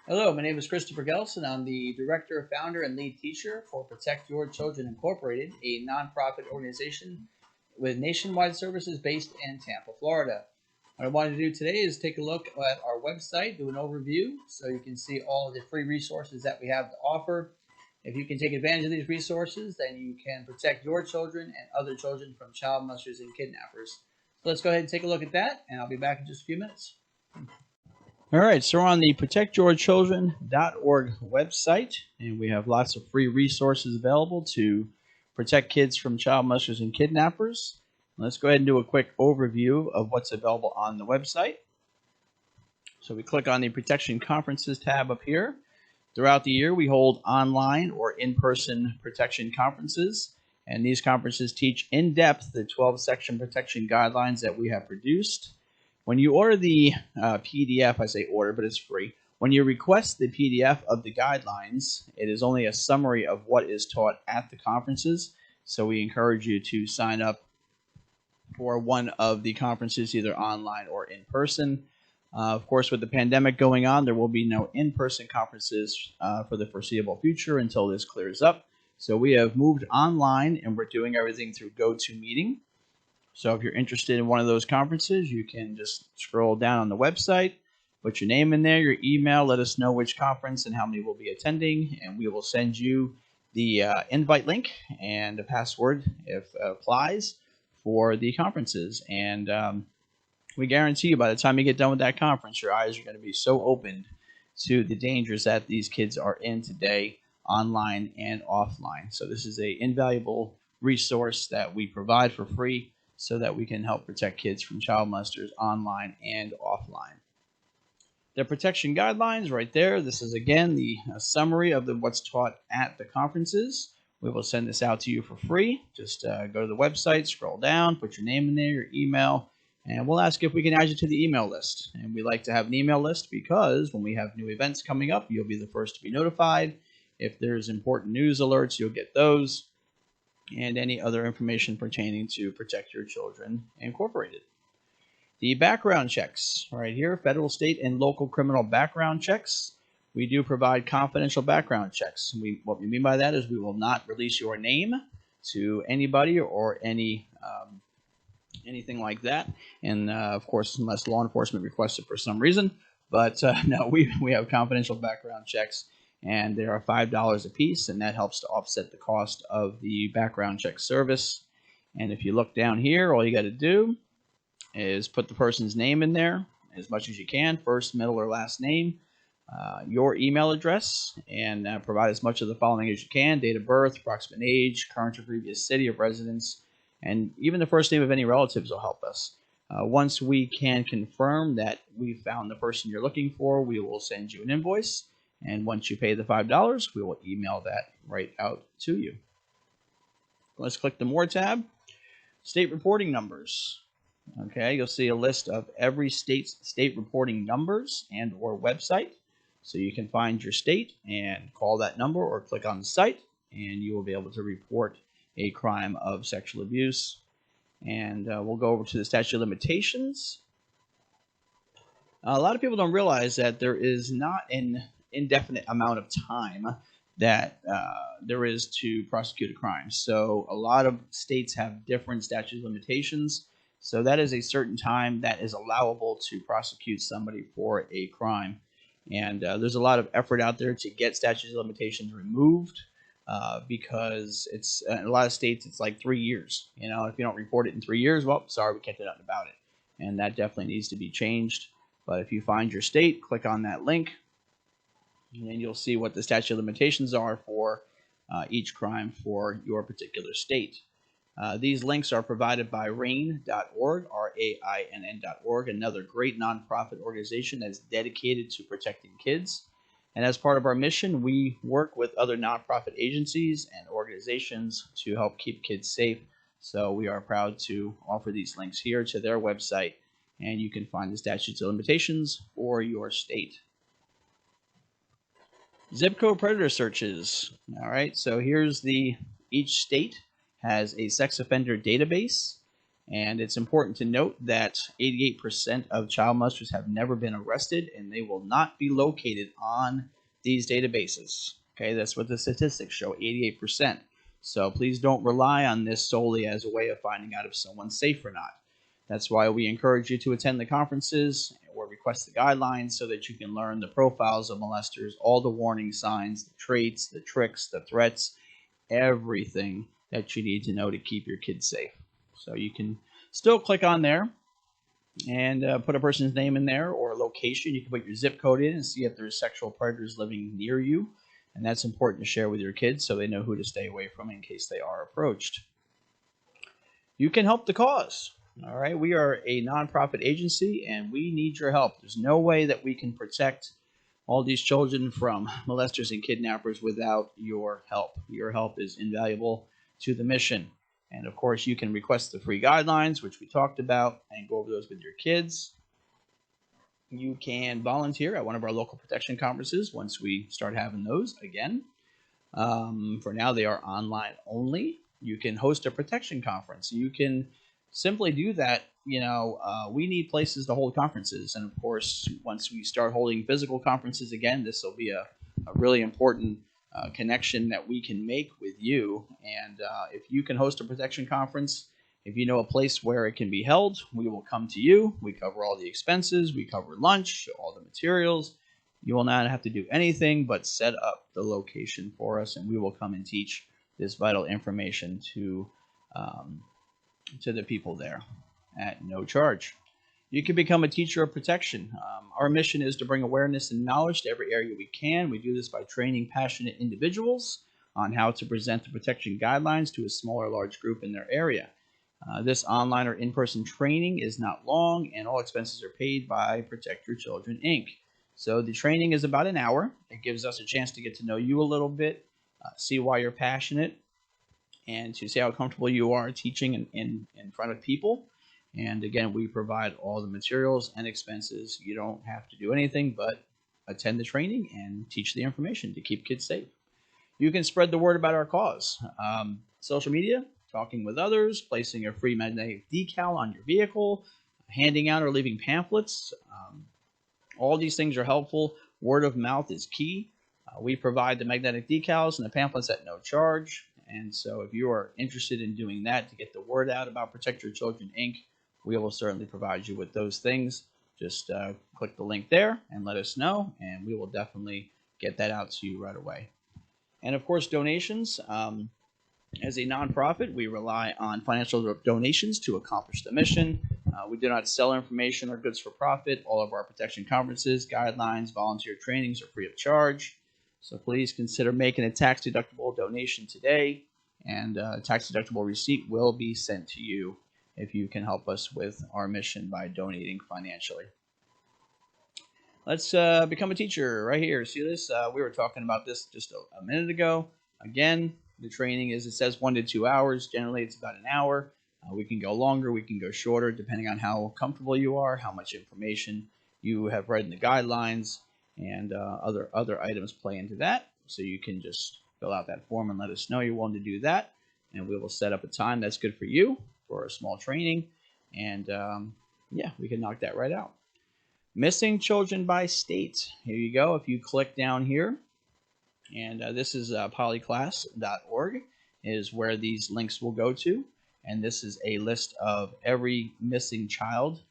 Hello, my name is Christopher Gelson. I'm the director, founder, and lead teacher for Protect Your Children Incorporated, a nonprofit organization with nationwide services based in Tampa, Florida. What I wanted to do today is take a look at our website, do an overview, so you can see all of the free resources that we have to offer. If you can take advantage of these resources, then you can protect your children and other children from child molesters and kidnappers. So let's go ahead and take a look at that, and I'll be back in just a few minutes. All right, so we're on the protectyourchildren.org website, and we have lots of free resources available to protect kids from child molesters and kidnappers. Let's go ahead and do a quick overview of what's available on the website. So we click on the Protection Conferences tab up here. Throughout the year, we hold online or in-person protection conferences, and these conferences teach in depth the 12-section protection guidelines that we have produced. When you order the PDF, I say order, but it's free. When you request the PDF of the guidelines, it is only a summary of what is taught at the conferences. So we encourage you to sign up for one of the conferences, either online or in person. Of course, with the pandemic going on, there will be no in-person conferences for the foreseeable future until this clears up. So we have moved online, and we're doing everything through GoToMeeting. So if you're interested in one of those conferences, you can just scroll down on the website, put your name in there, your email, let us know which conference and how many will be attending, and we will send you the invite link and a password, if it applies, for the conferences. And we guarantee you by the time you get done with that conference, your eyes are going to be so opened to the dangers that these kids are in today, online and offline. So this is an invaluable resource that we provide for free, so that we can help protect kids from child molesters online and offline. The protection guidelines right there. This is, again, the summary of what's taught at the conferences. We will send this out to you for free. Just go to the website, scroll down, put your name in there, your email, and we'll ask if we can add you to the email list. And we like to have an email list because when we have new events coming up, you'll be the first to be notified. If there's important news alerts, you'll get those, and any other information pertaining to Protect Your Children Incorporated. The background checks right here, federal, state, and local criminal background checks. We do provide confidential background checks. What we mean by that is we will not release your name to anybody or anything like that. And of course, unless law enforcement requests it for some reason. But no, we have confidential background checks, and they are $5 a piece, and that helps to offset the cost of the background check service. And if you look down here, all you got to do is put the person's name in there as much as you can, first, middle, or last name, your email address, and provide as much of the following as you can: date of birth, approximate age, current or previous city of residence, and even the first name of any relatives will help us. Once we can confirm that we found the person you're looking for, we will send you an invoice. And once you pay the $5, we will email that right out to you. Let's click the More tab. State reporting numbers. Okay, you'll see a list of every state's state reporting numbers and or website. So you can find your state and call that number or click on the site, and you will be able to report a crime of sexual abuse. And we'll go over to the statute of limitations. A lot of people don't realize that there is not an indefinite amount of time that there is to prosecute a crime. So a lot of states have different statute of limitations. So that is a certain time that is allowable to prosecute somebody for a crime. And there's a lot of effort out there to get statute of limitations removed because it's in a lot of states it's like 3 years. You know, if you don't report it in 3 years, well, sorry, we can't do nothing about it. And that definitely needs to be changed. But if you find your state, click on that link, and you'll see what the statute of limitations are for each crime for your particular state. These links are provided by RAINN.org, RAINN.org, another great nonprofit organization that's dedicated to protecting kids. And as part of our mission, we work with other nonprofit agencies and organizations to help keep kids safe. So we are proud to offer these links here to their website, and you can find the statutes of limitations for your state. Zip code predator searches. All right, so here's each state has a sex offender database, And it's important to note that 88% of child molesters have never been arrested, and they will not be located on these databases. Okay, that's what the statistics show, 88%. So please don't rely on this solely as a way of finding out if someone's safe or not. That's why we encourage you to attend the conferences or request the guidelines so that you can learn the profiles of molesters, all the warning signs, the traits, the tricks, the threats, everything that you need to know to keep your kids safe. So you can still click on there and put a person's name in there or a location. You can put your zip code in and see if there's sexual predators living near you. And that's important to share with your kids so they know who to stay away from in case they are approached. You can help the cause. All right, we are a nonprofit agency and we need your help. There's no way that we can protect all these children from molesters and kidnappers without your help. Your help is invaluable to the mission. And of course, you can request the free guidelines, which we talked about, and go over those with your kids. You can volunteer at one of our local protection conferences once we start having those again. For now, they are online only. You can host a protection conference. You can simply do that. We need places to hold conferences. And of course, once we start holding physical conferences again, this will be a really important connection that we can make with you. And if you can host a protection conference, if you know a place where it can be held, we will come to you. We cover all the expenses. We cover lunch, all the materials. You will not have to do anything but set up the location for us, and we will come and teach this vital information to the people there at no charge. You can become a teacher of protection. Our mission is to bring awareness and knowledge to every area we can. We do this by training passionate individuals on how to present the protection guidelines to a small or large group in their area. This online or in-person training is not long, and all expenses are paid by Protect Your Children, Inc. So the training is about an hour. It gives us a chance to get to know you a little bit, see why you're passionate, and to see how comfortable you are teaching in front of people. And again, we provide all the materials and expenses. You don't have to do anything but attend the training and teach the information to keep kids safe. You can spread the word about our cause. Social media, talking with others, placing a free magnetic decal on your vehicle, handing out or leaving pamphlets. All these things are helpful. Word of mouth is key. We provide the magnetic decals and the pamphlets at no charge. And so if you are interested in doing that to get the word out about Protect Your Children, Inc., we will certainly provide you with those things. Just click the link there and let us know, and we will definitely get that out to you right away. And of course, donations. As a nonprofit, we rely on financial donations to accomplish the mission. We do not sell information or goods for profit. All of our protection conferences, guidelines, volunteer trainings are free of charge. So please consider making a tax-deductible donation today, and a tax-deductible receipt will be sent to you if you can help us with our mission by donating financially. Let's become a teacher right here. See this? We were talking about this just a minute ago. Again, the training is, it says 1 to 2 hours. Generally, it's about an hour. We can go longer. We can go shorter, depending on how comfortable you are, how much information you have read in the guidelines, and other items play into that. So you can just fill out that form and let us know you're willing to do that, and we will set up a time that's good for you for a small training, and yeah, we can knock that right out. Missing children by state. Here you go. If you click down here, and this is polyclass.org is where these links will go to, and this is a list of every missing child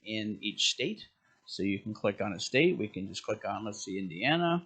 in each state. So you can click on a state. We can just click on, let's see, Indiana.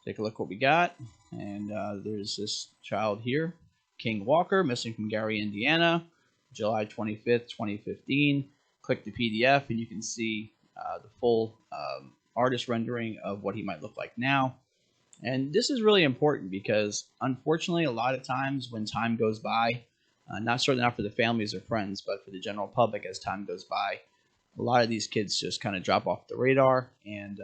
Take a look what we got. And there's this child here, King Walker, missing from Gary, Indiana, July 25th, 2015. Click the PDF and you can see the full artist rendering of what he might look like now. And this is really important because, unfortunately, a lot of times when time goes by, certainly not for the families or friends, but for the general public as time goes by, a lot of these kids just kind of drop off the radar. And,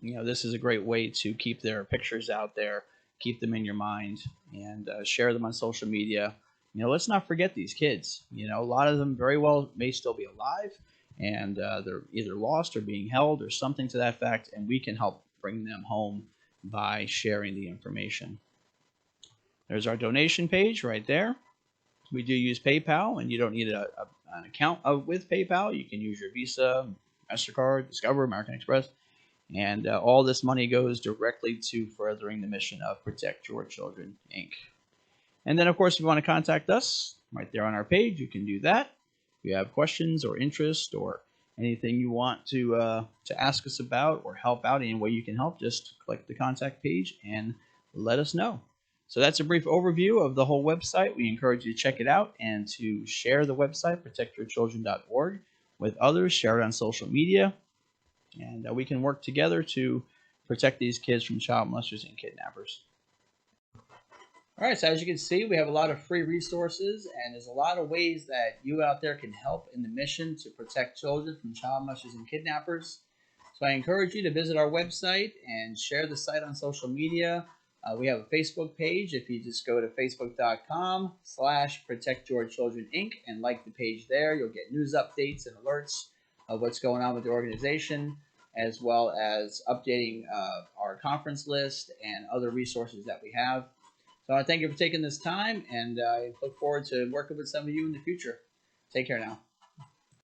this is a great way to keep their pictures out there, keep them in your mind, and share them on social media. Let's not forget these kids. A lot of them very well may still be alive, and they're either lost or being held or something to that fact, and we can help bring them home by sharing the information. There's our donation page right there. We do use PayPal, and you don't need an account with PayPal. You can use your Visa, MasterCard, Discover, American Express, and all this money goes directly to furthering the mission of Protect Your Children, Inc. And then, of course, if you want to contact us, right there on our page, you can do that. If you have questions or interest or anything you want to ask us about or help out any way you can help, just click the contact page and let us know. So that's a brief overview of the whole website. We encourage you to check it out and to share the website, protectyourchildren.org, with others. Share it on social media, and we can work together to protect these kids from child molesters and kidnappers. All right, so as you can see, we have a lot of free resources, and there's a lot of ways that you out there can help in the mission to protect children from child molesters and kidnappers. So I encourage you to visit our website and share the site on social media. We have a Facebook page. If you just go to facebook.com/protectyourchildren.inc and like the page there, you'll get news updates and alerts of what's going on with the organization, as well as updating our conference list and other resources that we have. So I thank you for taking this time, and I look forward to working with some of you in the future. Take care now.